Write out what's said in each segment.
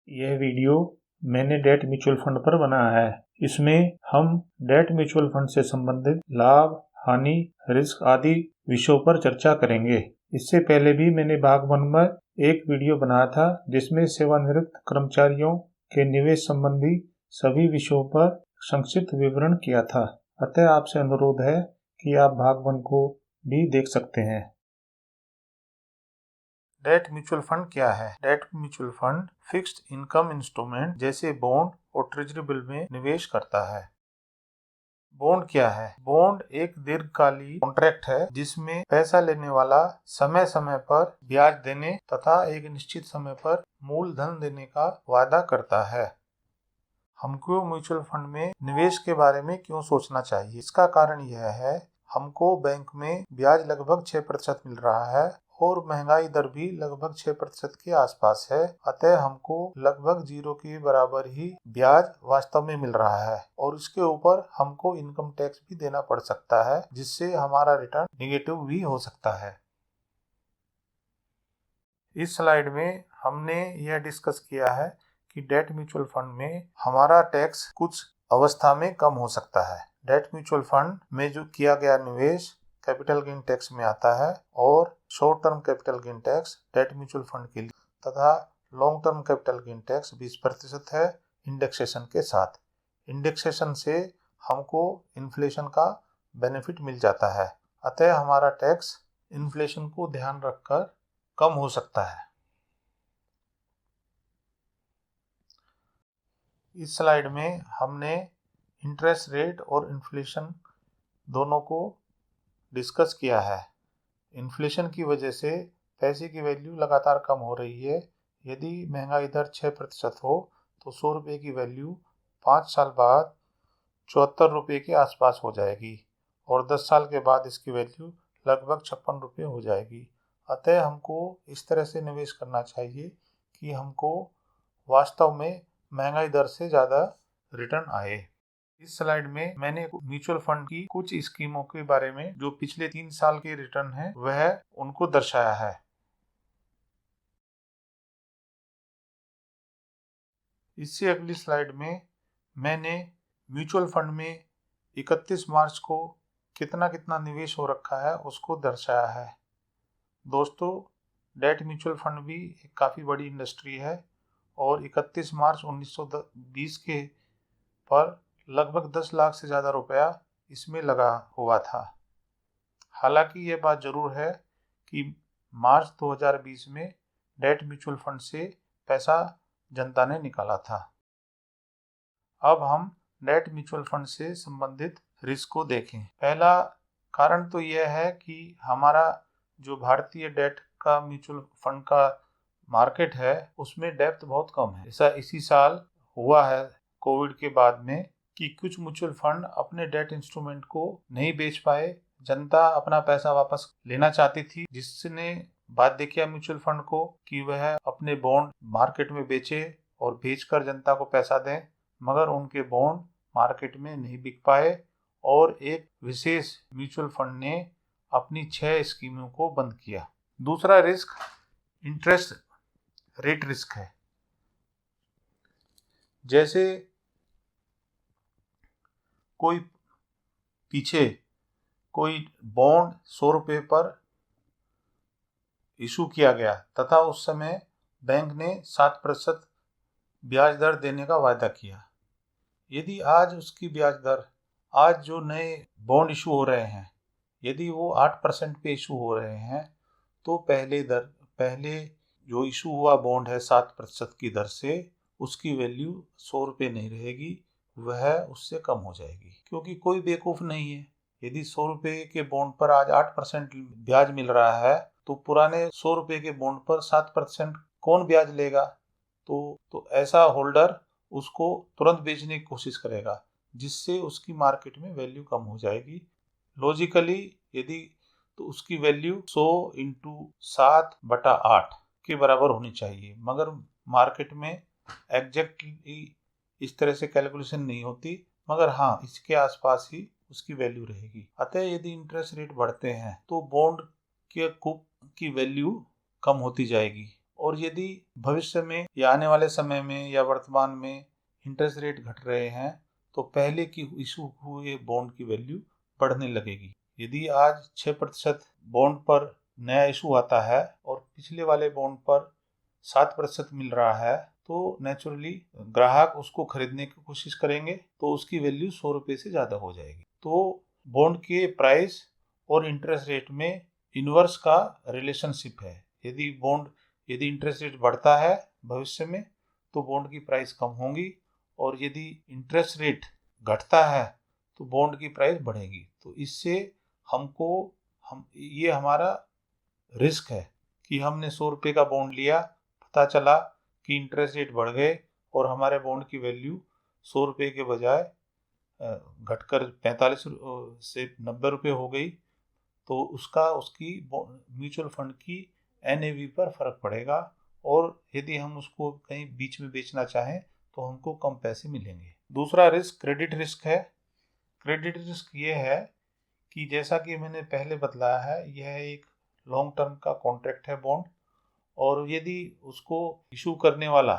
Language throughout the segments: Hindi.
यह वीडियो मैंने डेट म्यूचुअल फंड पर बनाया है। इसमें हम डेट म्यूचुअल फंड से संबंधित लाभ, हानि, रिस्क आदि विषयों पर चर्चा करेंगे। इससे पहले भी मैंने भाग 1 में एक वीडियो बनाया था जिसमें सेवानिवृत्त कर्मचारियों के निवेश संबंधी सभी विषयों पर संक्षिप्त विवरण किया था। अतः आपसे अनुरोध है कि आप भाग 1 को भी देख सकते हैं। डेट म्यूचुअल फंड क्या है? Debt mutual fund fixed income instrument जैसे बॉन्ड और ट्रेजरी बिल में निवेश करता है। बॉन्ड क्या है? बॉन्ड एक दीर्घकालीन कॉन्ट्रैक्ट है जिसमें पैसा लेने वाला समय समय पर ब्याज देने तथा एक निश्चित समय पर मूलधन देने का वादा करता है। हमको म्यूचुअल फंड में निवेश के बारे में क्यों सोचना चाहिए? इसका कारण यह है, हमको बैंक में ब्याज लगभग 6% मिल रहा है और महंगाई दर भी लगभग 6% के आसपास है। अतः हमको लगभग 0 के बराबर ही ब्याज वास्तव में मिल रहा है और इसके ऊपर हमको इनकम टैक्स भी देना पड़ सकता है, जिससे हमारा रिटर्न नेगेटिव भी हो सकता है। इस स्लाइड में हमने यह डिस्कस किया है कि डेट म्यूचुअल फंड में हमारा टैक्स कुछ अवस्था में कम हो सकता है। डेट म्यूचुअल फंड में जो किया गया निवेश कैपिटल गेन टैक्स में आता है और short term capital gain tax debt mutual fund के लिए तथा long term capital gain tax 20% है इंडेक्सेशन के साथ। इंडेक्सेशन से हमको इन्फ्लेशन का बेनिफिट मिल जाता है, अतः हमारा टैक्स इन्फ्लेशन को ध्यान रखकर कम हो सकता है। इस स्लाइड में हमने इंटरेस्ट रेट और इन्फ्लेशन दोनों को डिस्कस किया है। इन्फ्लेशन की वजह से पैसे की वैल्यू लगातार कम हो रही है। यदि महंगाई दर 6% हो तो 100 रुपये की वैल्यू 5 साल बाद 74 रुपये के आसपास हो जाएगी और 10 साल के बाद इसकी वैल्यू लगभग 56 रुपये हो जाएगी। अतः हमको इस तरह से निवेश करना चाहिए कि हमको वास्तव में महंगाई दर से ज़्यादा रिटर्न आए। इस स्लाइड में मैंने म्यूचुअल फंड की कुछ स्कीमों के बारे में जो पिछले 3 साल के रिटर्न है वह उनको दर्शाया है। इससे अगली स्लाइड में मैंने म्यूचुअल फंड में 31 मार्च को कितना कितना निवेश हो रखा है उसको दर्शाया है। दोस्तों, डेट म्यूचुअल फंड भी एक काफ़ी बड़ी इंडस्ट्री है और 31 मार्च 1920 के पर लगभग 10 लाख से ज़्यादा रुपया इसमें लगा हुआ था। हालांकि ये बात ज़रूर है कि मार्च 2020 में डेट म्यूचुअल फंड से पैसा जनता ने निकाला था। अब हम डेट म्यूचुअल फंड से संबंधित रिस्क को देखें। पहला कारण तो यह है कि हमारा जो भारतीय डेट का म्यूचुअल फंड का मार्केट है उसमें डेप्थ बहुत कम है। ऐसा इसी साल हुआ है कोविड के बाद में कि कुछ म्यूचुअल फंड अपने डेट इंस्ट्रूमेंट को नहीं बेच पाए। जनता अपना पैसा वापस लेना चाहती थी, जिसने बाध्य किया म्यूचुअल फंड को कि वह अपने बॉन्ड मार्केट में बेचे और बेचकर जनता को पैसा दें, मगर उनके बॉन्ड मार्केट में नहीं बिक पाए और एक विशेष म्यूचुअल फंड ने अपनी 6 स्कीमों को बंद किया। दूसरा रिस्क इंटरेस्ट रेट रिस्क है। जैसे कोई बॉन्ड 100 रुपये पर इशू किया गया तथा उस समय बैंक ने 7% ब्याज दर देने का वायदा किया। यदि आज उसकी ब्याज दर, आज जो नए बॉन्ड इशू हो रहे हैं, यदि वो 8% पे इशू हो रहे हैं तो पहले जो इशू हुआ बॉन्ड है 7% की दर से, उसकी वैल्यू 100 रुपये नहीं रहेगी, वह उससे कम हो जाएगी। क्योंकि कोई बेवकूफ़ नहीं है, यदि 100 रुपये के बॉन्ड पर आज 8% ब्याज मिल रहा है तो पुराने 100 रुपये के बॉन्ड पर 7% कौन ब्याज लेगा? तो ऐसा होल्डर उसको तुरंत बेचने की कोशिश करेगा, जिससे उसकी मार्केट में वैल्यू कम हो जाएगी। लॉजिकली यदि तो उसकी वैल्यू 100 × 7/8 के बराबर होनी चाहिए, मगर मार्केट में एग्जैक्टली इस तरह से कैलकुलेशन नहीं होती, मगर हाँ, इसके आसपास ही उसकी वैल्यू रहेगी। अतः यदि इंटरेस्ट रेट बढ़ते हैं तो बॉन्ड के कुप की वैल्यू कम होती जाएगी और यदि भविष्य में या आने वाले समय में या वर्तमान में इंटरेस्ट रेट घट रहे हैं तो पहले की इशू हुए बॉन्ड की वैल्यू बढ़ने लगेगी। यदि आज 6% बॉन्ड पर नया इशू आता है और पिछले वाले बॉन्ड पर 7% मिल रहा है तो नेचुरली ग्राहक उसको खरीदने की कोशिश करेंगे तो उसकी वैल्यू 100 रुपये से ज़्यादा हो जाएगी। तो बॉन्ड के प्राइस और इंटरेस्ट रेट में इनवर्स का रिलेशनशिप है। यदि इंटरेस्ट रेट बढ़ता है भविष्य में तो बॉन्ड की प्राइस कम होगी, और यदि इंटरेस्ट रेट घटता है तो बॉन्ड की प्राइस बढ़ेगी। तो इससे ये हमारा रिस्क है कि हमने 100 रुपये का बॉन्ड लिया, पता चला कि इंटरेस्ट रेट बढ़ गए और हमारे बॉन्ड की वैल्यू 100 रुपये के बजाय घटकर 45 से 90 रुपये हो गई, तो उसकी म्यूचुअल फंड की NAV पर फर्क पड़ेगा, और यदि हम उसको कहीं बीच में बेचना चाहें तो हमको कम पैसे मिलेंगे। दूसरा रिस्क क्रेडिट रिस्क है। क्रेडिट रिस्क ये है कि जैसा कि मैंने पहले बतलाया है, यह एक लॉन्ग टर्म का कॉन्ट्रैक्ट है बॉन्ड, और यदि उसको इशू करने वाला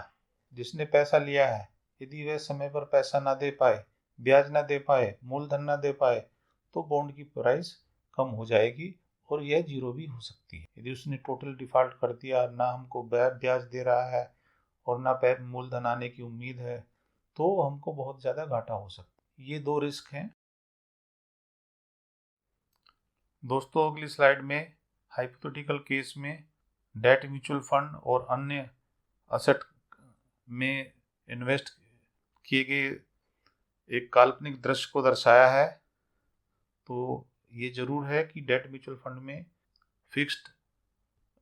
जिसने पैसा लिया है यदि वह समय पर पैसा ना दे पाए, ब्याज ना दे पाए, मूलधन ना दे पाए, तो बॉन्ड की प्राइस कम हो जाएगी और यह जीरो भी हो सकती है। यदि उसने टोटल डिफॉल्ट कर दिया, ना हमको ब्याज दे रहा है और ना मूलधन आने की उम्मीद है, तो हमको बहुत ज़्यादा घाटा हो सकता है। ये 2 रिस्क हैं। दोस्तों अगली स्लाइड में हाइपोथेटिकल केस में डेट म्यूचुअल फंड और अन्य असेट में इन्वेस्ट किए गए एक काल्पनिक दृश्य को दर्शाया है। तो ये जरूर है कि डेट म्यूचुअल फंड में फिक्स्ड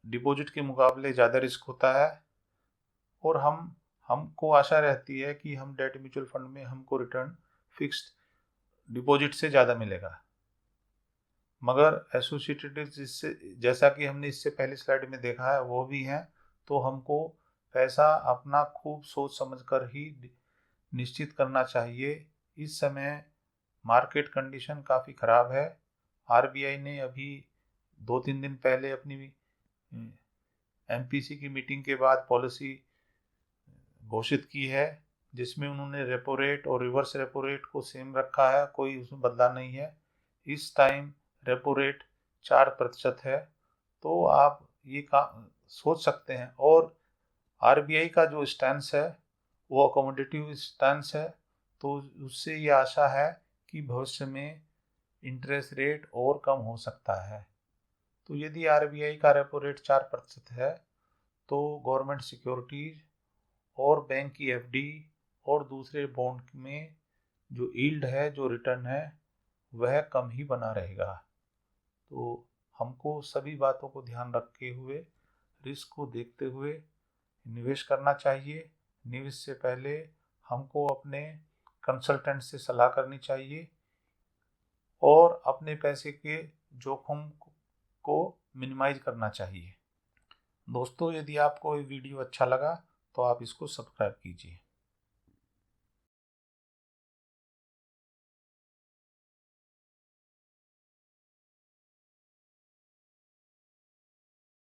डिपॉजिट के मुकाबले ज़्यादा रिस्क होता है, और हमको आशा रहती है कि हम डेट म्यूचुअल फंड में हमको रिटर्न फिक्स्ड डिपॉजिट से ज़्यादा मिलेगा। मगर एसोसिएटेड जिससे, जैसा कि हमने इससे पहले स्लाइड में देखा है, वो भी हैं, तो हमको पैसा अपना खूब सोच समझकर ही निश्चित करना चाहिए। इस समय मार्केट कंडीशन काफ़ी ख़राब है। RBI ने अभी 2-3 दिन पहले अपनी MPC की मीटिंग के बाद पॉलिसी घोषित की है, जिसमें उन्होंने रेपो रेट और रिवर्स रेपो रेट को सेम रखा है, कोई उसमें बदला नहीं है। इस टाइम रेपो रेट 4% है, तो आप ये सोच सकते हैं। और RBI का जो स्टैंस है वो अकोमोडेटिव स्टैंस है, तो उससे ये आशा है कि भविष्य में इंटरेस्ट रेट और कम हो सकता है। तो यदि RBI का रेपो रेट 4% है तो गवर्नमेंट सिक्योरिटीज और बैंक की FD और दूसरे बॉन्ड में जो यील्ड है, जो रिटर्न है, वह कम ही बना रहेगा। तो हमको सभी बातों को ध्यान रखते हुए, रिस्क को देखते हुए निवेश करना चाहिए। निवेश से पहले हमको अपने कंसल्टेंट से सलाह करनी चाहिए और अपने पैसे के जोखिम को मिनिमाइज करना चाहिए। दोस्तों यदि आपको ये वीडियो अच्छा लगा तो आप इसको सब्सक्राइब कीजिए।